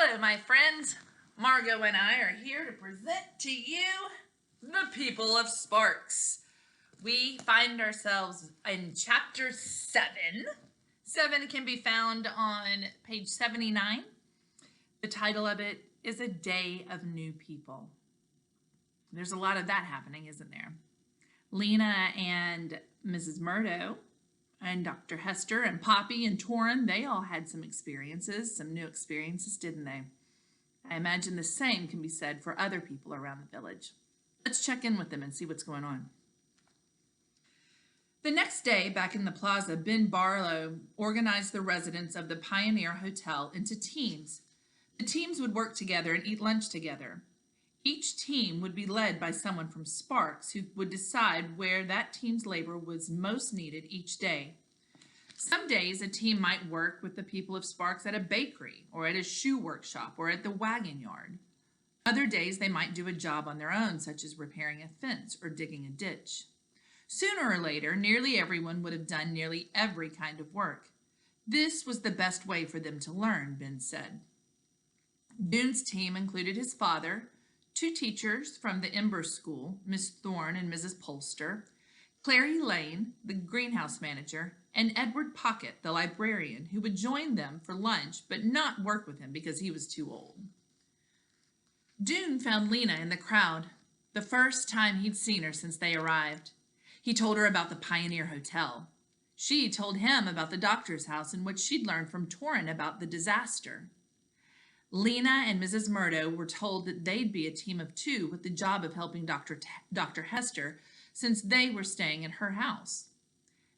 Hello, my friends. Margot and I are here to present to you the people of Sparks. We find ourselves in chapter 7. 7 can be found on page 79. The title of it is A Day of New People. There's a lot of that happening, isn't there? Lena and Mrs. Murdo and Dr. Hester and Poppy and Torrin, they all had some new experiences, didn't they? I imagine the same can be said for other people around the village. Let's check in with them and see what's going on. The next day, back in the plaza, Ben Barlow organized the residents of the Pioneer Hotel into teams. The teams would work together and eat lunch together. Each team would be led by someone from Sparks who would decide where that team's labor was most needed each day. Some days a team might work with the people of Sparks at a bakery or at a shoe workshop or at the wagon yard. Other days they might do a job on their own, such as repairing a fence or digging a ditch. Sooner or later, nearly everyone would have done nearly every kind of work. This was the best way for them to learn, Ben said. Dune's team included his father, 2 teachers from the Ember School, Miss Thorne and Mrs. Polster, Clary Lane, the greenhouse manager, and Edward Pocket, the librarian, who would join them for lunch but not work with him because he was too old. Dune found Lena in the crowd, the first time he'd seen her since they arrived. He told her about the Pioneer Hotel. She told him about the doctor's house in which she'd learned from Torrin about the disaster. Lena and Mrs. Murdo were told that they'd be a team of 2 with the job of helping Dr. Hester since they were staying at her house.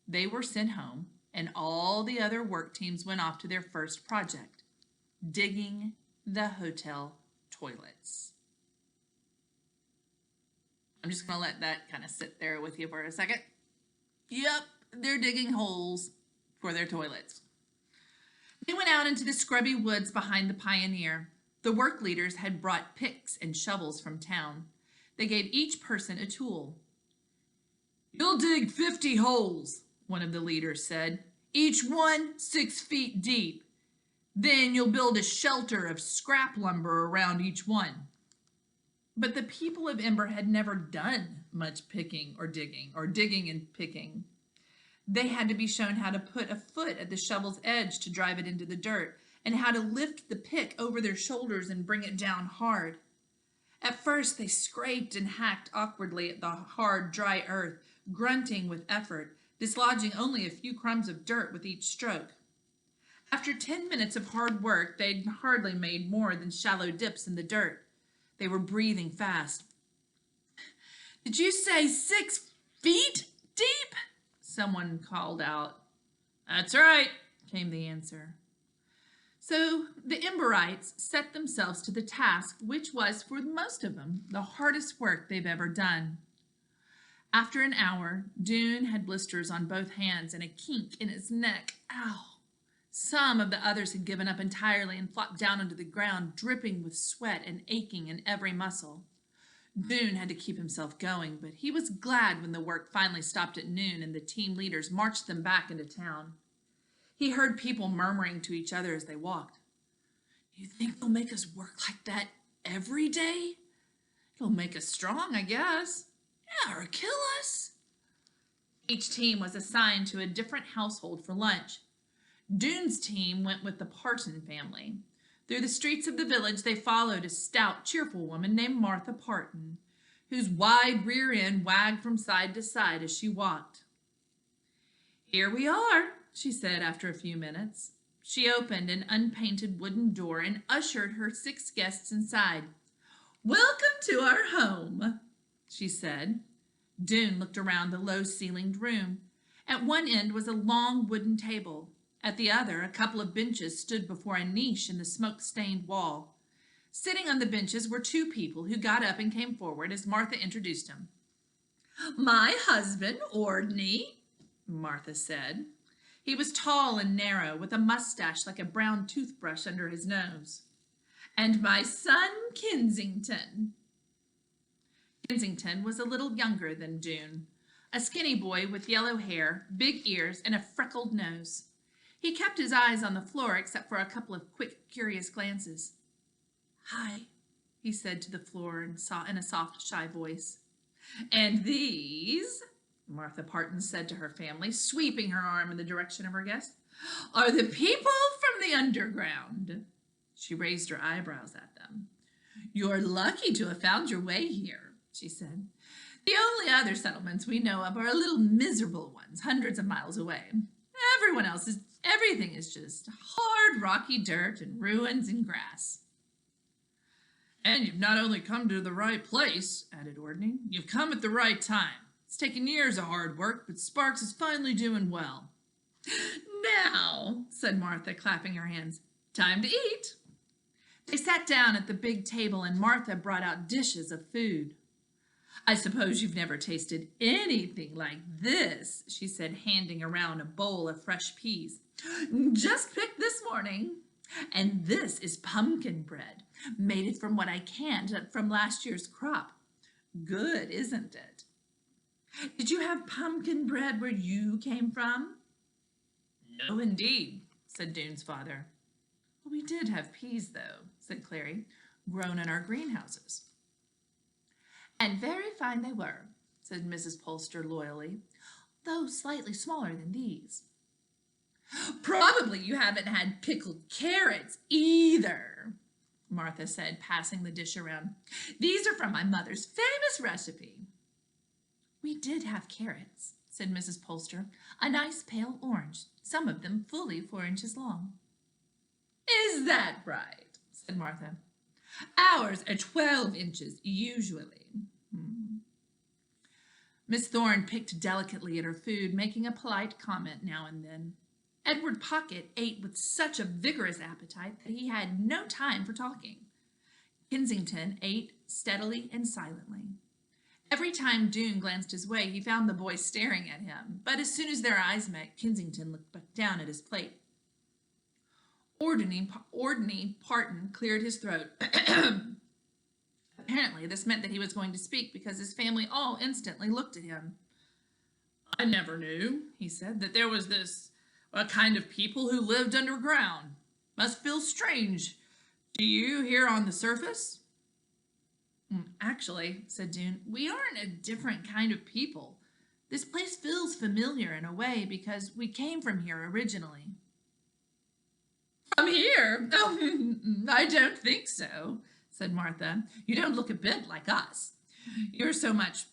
They were sent home, and all the other work teams went off to their first project, digging the hotel toilets. I'm just going to let that kind of sit there with you for a second. Yep, they're digging holes for their toilets. They went out into the scrubby woods behind the Pioneer. The work leaders had brought picks and shovels from town. They gave each person a tool. "You'll dig 50 holes," one of the leaders said, "each one 6 feet deep. Then you'll build a shelter of scrap lumber around each one." But the people of Ember had never done much picking or digging and picking. They had to be shown how to put a foot at the shovel's edge to drive it into the dirt, and how to lift the pick over their shoulders and bring it down hard. At first, they scraped and hacked awkwardly at the hard, dry earth, grunting with effort, dislodging only a few crumbs of dirt with each stroke. After 10 minutes of hard work, they'd hardly made more than shallow dips in the dirt. They were breathing fast. "Did you say 6 feet deep?" someone called out. "That's right," came the answer. So the Emberites set themselves to the task, which was, for most of them, the hardest work they've ever done. After an hour, Dune had blisters on both hands and a kink in his neck. Ow! Some of the others had given up entirely and flopped down onto the ground, dripping with sweat and aching in every muscle. Dune had to keep himself going, but he was glad when the work finally stopped at noon and the team leaders marched them back into town. He heard people murmuring to each other as they walked. "You think they'll make us work like that every day? It'll make us strong, I guess. Yeah, or kill us." Each team was assigned to a different household for lunch. Dune's team went with the Parton family. Through the streets of the village, they followed a stout, cheerful woman named Martha Parton, whose wide rear end wagged from side to side as she walked. "Here we are," she said after a few minutes. She opened an unpainted wooden door and ushered her 6 guests inside. "Welcome to our home," she said. Dune looked around the low-ceilinged room. At one end was a long wooden table. At the other, a couple of benches stood before a niche in the smoke-stained wall. Sitting on the benches were 2 people who got up and came forward as Martha introduced him. "My husband, Ordney," Martha said. He was tall and narrow, with a mustache like a brown toothbrush under his nose. "And my son, Kensington." Kensington was a little younger than Dune, a skinny boy with yellow hair, big ears, and a freckled nose. He kept his eyes on the floor except for a couple of quick, curious glances. "Hi," he said to the floor in a soft, shy voice. "And these," Martha Parton said to her family, sweeping her arm in the direction of her guest, "are the people from the underground." She raised her eyebrows at them. "You're lucky to have found your way here," she said. "The only other settlements we know of are little miserable ones hundreds of miles away. Everything is just hard, rocky dirt and ruins and grass." "And you've not only come to the right place," added Ordney, "you've come at the right time. It's taken years of hard work, but Sparks is finally doing well." "Now," said Martha, clapping her hands, "time to eat." They sat down at the big table and Martha brought out dishes of food. "I suppose you've never tasted anything like this," she said, handing around a bowl of fresh peas. "Just picked this morning. And this is pumpkin bread, made from what I canned from last year's crop. Good, isn't it?" "Did you have pumpkin bread where you came from?" "No, indeed," said Dune's father. "We did have peas, though," said Clary, "grown in our greenhouses." "And very fine they were," said Mrs. Polster loyally, "though slightly smaller than these." "Probably you haven't had pickled carrots either," Martha said, passing the dish around. "These are from my mother's famous recipe." "We did have carrots," said Mrs. Polster, "a nice pale orange, some of them fully 4 inches long." "Is that right?" said Martha. "Ours are 12 inches usually." Miss Thorne picked delicately at her food, making a polite comment now and then. Edward Pocket ate with such a vigorous appetite that he had no time for talking. Kensington ate steadily and silently. Every time Dune glanced his way, he found the boy staring at him, but as soon as their eyes met, Kensington looked back down at his plate. Ordney Parton cleared his throat. Apparently, this meant that he was going to speak because his family all instantly looked at him. "I never knew," he said, "that there was a kind of people who lived underground. Must feel strange to you here on the surface." "Actually," said Dune, "we aren't a different kind of people. This place feels familiar in a way because we came from here originally." "From here? Oh, I don't think so," said Martha. "You don't look a bit like us. You're so much,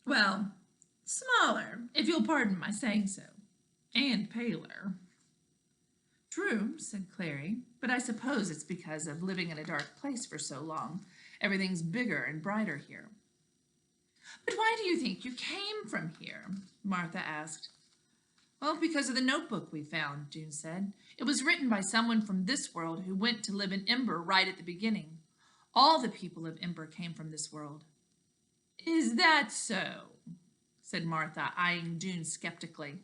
well, smaller, if you'll pardon my saying so. And paler." "True," said Clary, "but I suppose it's because of living in a dark place for so long. Everything's bigger and brighter here." "But why do you think you came from here?" Martha asked. "Well, because of the notebook we found," Dune said. "It was written by someone from this world who went to live in Ember right at the beginning. All the people of Ember came from this world." "Is that so?" said Martha, eyeing Dune skeptically.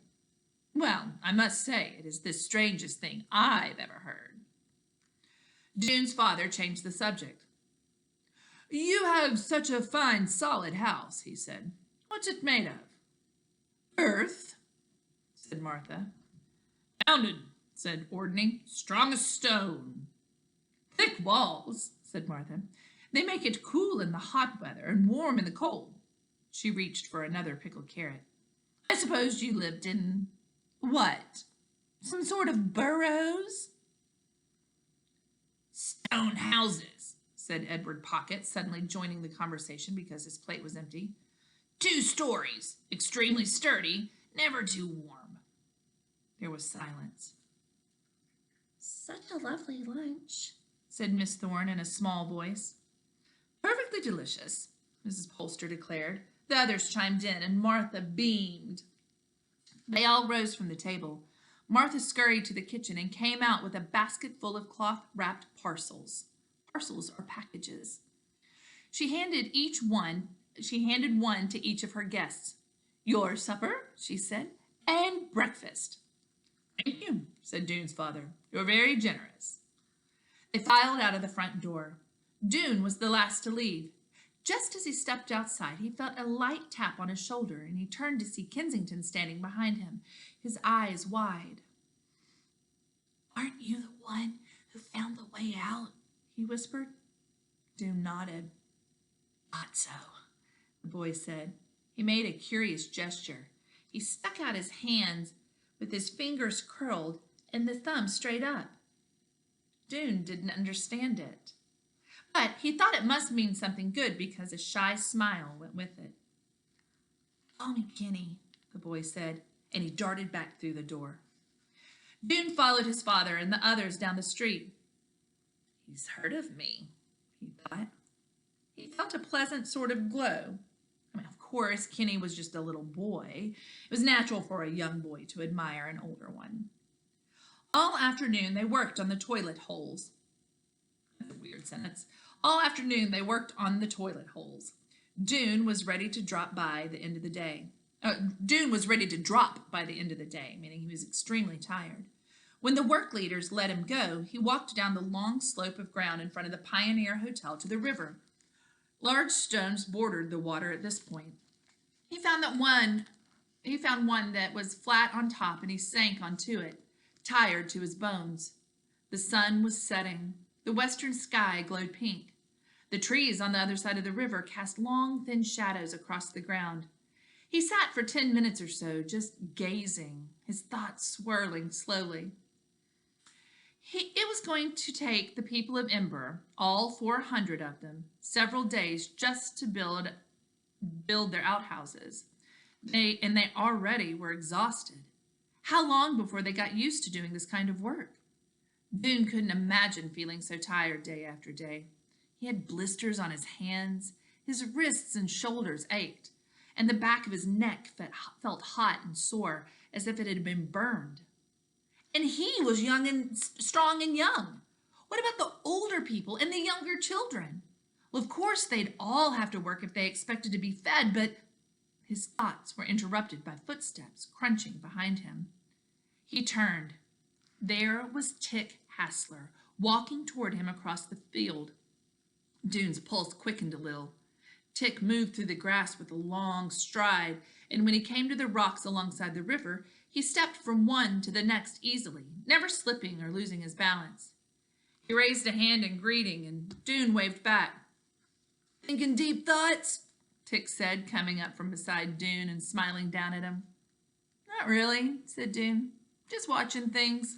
"Well, I must say it is the strangest thing I've ever heard." Dune's father changed the subject. "You have such a fine, solid house," he said. "What's it made of?" "Earth," said Martha. "Founded," said Ordney. "Strong as stone." "Thick walls," said Martha. "They make it cool in the hot weather and warm in the cold." She reached for another pickled carrot. "I suppose you lived in what? Some sort of burrows?" "Stone houses," said Edward Pocket, suddenly joining the conversation because his plate was empty. "2 stories, extremely sturdy, never too warm." There was silence. "Such a lovely lunch," said Miss Thorne in a small voice. "Perfectly delicious," Mrs. Polster declared. The others chimed in, and Martha beamed. They all rose from the table. Martha scurried to the kitchen and came out with a basket full of cloth-wrapped parcels. Parcels are packages. She handed one to each of her guests. "Your supper," she said, "and breakfast." "Thank you," said Dune's father. "You're very generous." They filed out of the front door. Dune was the last to leave. Just as he stepped outside, he felt a light tap on his shoulder, and he turned to see Kensington standing behind him, his eyes wide. "Aren't you the one who found the way out?" he whispered. Dune nodded. Thought so, the boy said. He made a curious gesture. He stuck out his hands with his fingers curled and the thumb straight up. Dune didn't understand it, but he thought it must mean something good because a shy smile went with it. Call me Kenny, the boy said, and he darted back through the door. Dune followed his father and the others down the street. He's heard of me, he thought. He felt a pleasant sort of glow. Of course, Kenny was just a little boy. It was natural for a young boy to admire an older one. All afternoon, they worked on the toilet holes. That's a weird sentence. All afternoon, they worked on the toilet holes. Dune was ready to drop by the end of the day. Dune was ready to drop by the end of the day, meaning he was extremely tired. When the work leaders let him go, he walked down the long slope of ground in front of the Pioneer Hotel to the river. Large stones bordered the water at this point. He found one that was flat on top, and he sank onto it, tired to his bones. The sun was setting. The western sky glowed pink. The trees on the other side of the river cast long, thin shadows across the ground. He sat for 10 minutes or so, just gazing, his thoughts swirling slowly. It was going to take the people of Ember, all 400 of them, several days just to build their outhouses. They already were exhausted. How long before they got used to doing this kind of work? Dune couldn't imagine feeling so tired day after day. He had blisters on his hands, his wrists and shoulders ached, and the back of his neck felt hot and sore as if it had been burned. And he was young and strong and young. What about the older people and the younger children? Well, of course, they'd all have to work if they expected to be fed, but his thoughts were interrupted by footsteps crunching behind him. He turned. There was Tick Hassler, walking toward him across the field. Dune's pulse quickened a little. Tick moved through the grass with a long stride, and when he came to the rocks alongside the river, he stepped from one to the next easily, never slipping or losing his balance. He raised a hand in greeting, and Dune waved back. Thinking deep thoughts? Tick said, coming up from beside Dune and smiling down at him. Not really, said Dune. Just watching things.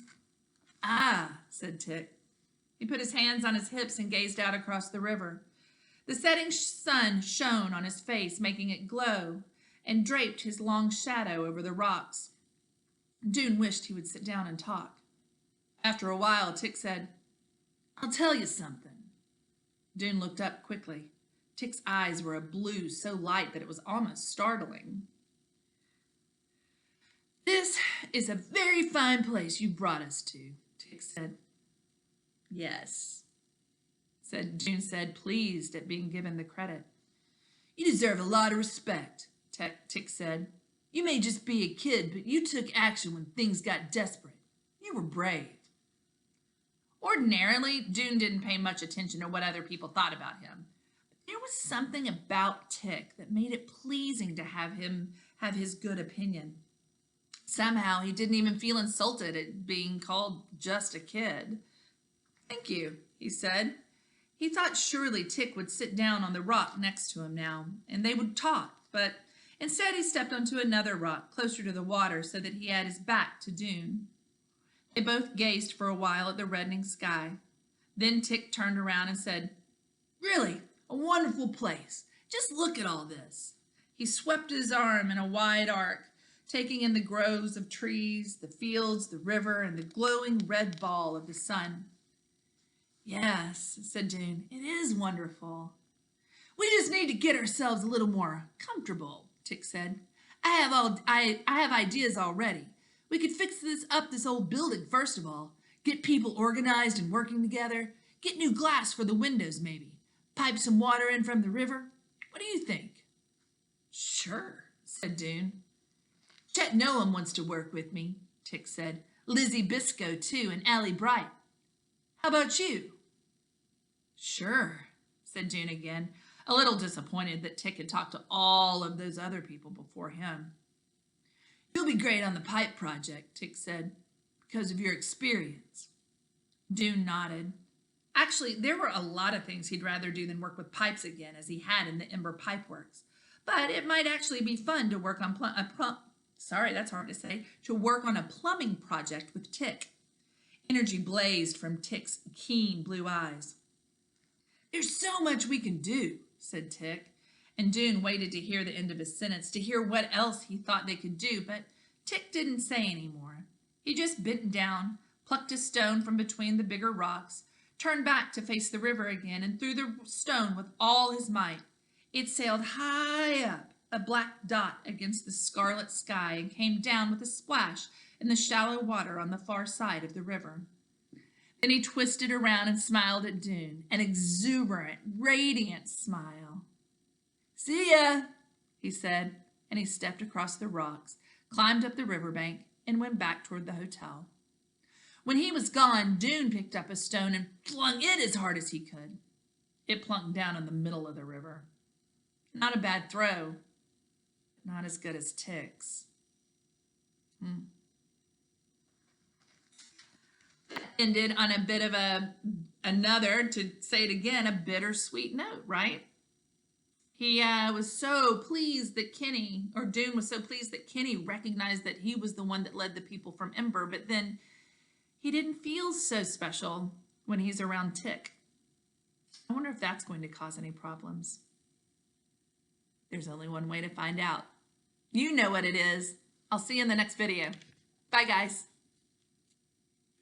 Ah, said Tick. He put his hands on his hips and gazed out across the river. The setting sun shone on his face, making it glow, and draped his long shadow over the rocks. Dune wished he would sit down and talk. After a while, Tick said, I'll tell you something. Dune looked up quickly. Tick's eyes were a blue so light that it was almost startling. This is a very fine place you brought us to, Tick said. Yes, Dune said, pleased at being given the credit. You deserve a lot of respect, Tick said. You may just be a kid, but you took action when things got desperate. You were brave. Ordinarily, Dune didn't pay much attention to what other people thought about him. But there was something about Tick that made it pleasing to have him have his good opinion. Somehow, he didn't even feel insulted at being called just a kid. Thank you, he said. He thought surely Tick would sit down on the rock next to him now, and they would talk, but instead he stepped onto another rock closer to the water so that he had his back to Dune. They both gazed for a while at the reddening sky. Then Tick turned around and said, Really, a wonderful place. Just look at all this. He swept his arm in a wide arc, taking in the groves of trees, the fields, the river, and the glowing red ball of the sun. Yes, said Dune, it is wonderful. We just need to get ourselves a little more comfortable, Tick said. I have ideas already. We could fix this old building first of all. Get people organized and working together. Get new glass for the windows maybe. Pipe some water in from the river. What do you think? Sure, said Dune. Chet Noam wants to work with me, Tick said. Lizzie Biscoe too, and Allie Bright. How about you? Sure, said Dune again, a little disappointed that Tick had talked to all of those other people before him. You'll be great on the pipe project, Tick said, because of your experience. Dune nodded. Actually, there were a lot of things he'd rather do than work with pipes again, as he had in the Ember Pipe Works. But it might actually be fun to work on to work on a plumbing project with Tick. Energy blazed from Tick's keen blue eyes. "There's so much we can do," said Tick, and Dune waited to hear the end of his sentence, to hear what else he thought they could do, but Tick didn't say any more. He just bent down, plucked a stone from between the bigger rocks, turned back to face the river again, and threw the stone with all his might. It sailed high up, a black dot against the scarlet sky, and came down with a splash in the shallow water on the far side of the river. Then he twisted around and smiled at Dune, an exuberant, radiant smile. "See ya," he said, and he stepped across the rocks, climbed up the riverbank, and went back toward the hotel. When he was gone, Dune picked up a stone and flung it as hard as he could. It plunked down in the middle of the river. Not a bad throw, but not as good as Tick's. Ended on a bit of another, to say it again, a bittersweet note, right? He was so pleased that Dune was so pleased that Kenny recognized that he was the one that led the people from Ember, but then he didn't feel so special when he's around Tick. I wonder if that's going to cause any problems. There's only one way to find out. You know what it is. I'll see you in the next video. Bye, guys.